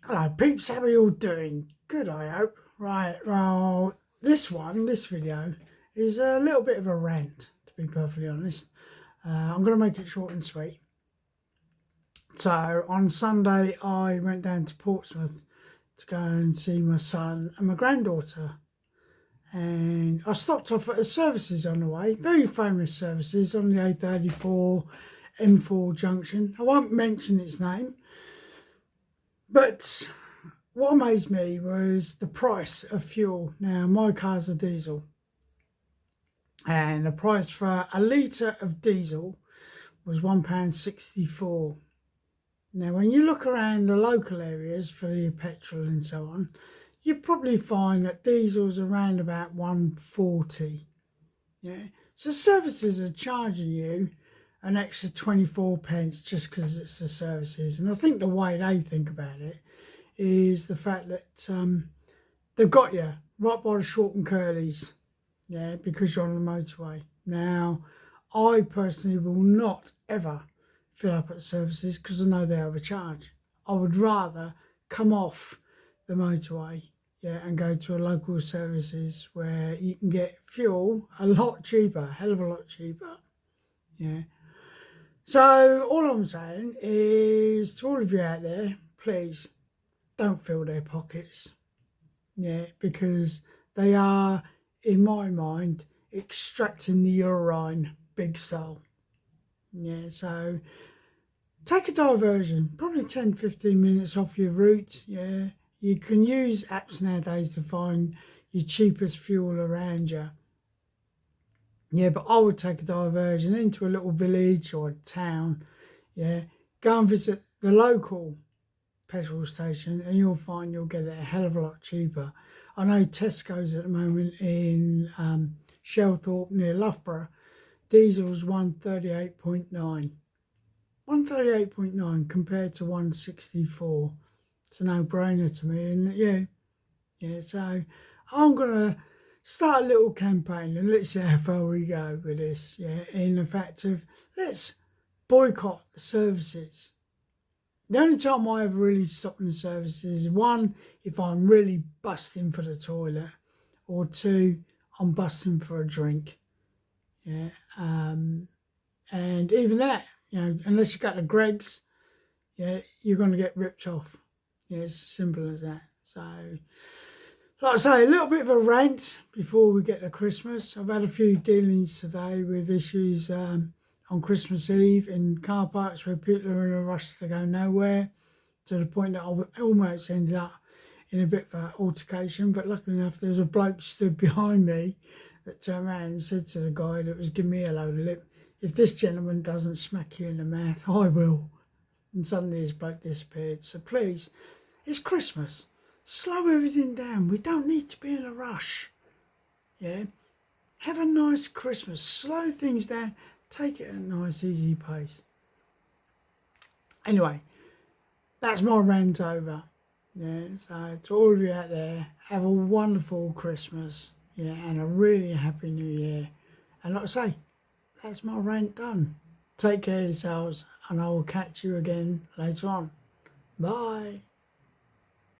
Hello peeps, how are you all doing? Good, I hope. Right, well, this video is a little bit of a rant, to be perfectly honest. I'm going to make it short and sweet. So, on Sunday, I went down to Portsmouth to go and see my son and my granddaughter. And I stopped off at a services on the way, very famous services on the A34 M4 junction. I won't mention its name, but what amazed me was the price of fuel. Now, my car's a diesel, and the price for a litre of diesel was £1.64. Now, when you look around the local areas for your petrol and so on, you probably find that diesel's around about 140. Yeah, so services are charging you an extra 24 pence just because it's the services. And I think the way they think about it is the fact that they've got you right by the short and curlies, yeah, because you're on the motorway. Now, I personally will not ever fill up at services because I know they overcharge. I would rather come off the motorway, yeah, and go to a local services where you can get fuel a lot cheaper, a hell of a lot cheaper, yeah. So all I'm saying is to all of you out there, please don't fill their pockets, yeah, because they are, in my mind, extracting the urine big style. Yeah, so take a diversion, probably 10-15 minutes off your route. Yeah, you can use apps nowadays to find your cheapest fuel around you. Yeah, but I would take a diversion into a little village or a town. Yeah, go and visit the local petrol station and you'll find you'll get it a hell of a lot cheaper. I know Tesco's at the moment in Shelthorpe near Loughborough, diesel's 138.9. 138.9 compared to 164. It's a no-brainer to me, and yeah. So I'm gonna start a little campaign and let's see how far we go with this. Yeah, in the fact of let's boycott the services. The only time I ever really stop in the services is one, if I'm really busting for the toilet, or two, I'm busting for a drink. Yeah, and even that, unless you got the Greggs, yeah, you're going to get ripped off. Yeah, it's as simple as that. So, like I say, a little bit of a rant before we get to Christmas. I've had a few dealings today with issues on Christmas Eve in car parks where people are in a rush to go nowhere, to the point that I almost ended up in a bit of an altercation. But luckily enough, there was a bloke stood behind me that turned around and said to the guy that was giving me a load of lip, "If this gentleman doesn't smack you in the mouth, I will." And suddenly his bloke disappeared. So please, it's Christmas. Slow everything down. We don't need to be in a rush. Yeah? Have a nice Christmas. Slow things down. Take it at a nice, easy pace. Anyway, that's my rant over. Yeah, so to all of you out there, have a wonderful Christmas. Yeah, and a really happy New Year. And like I say, that's my rant done. Take care of yourselves, and I will catch you again later on. Bye.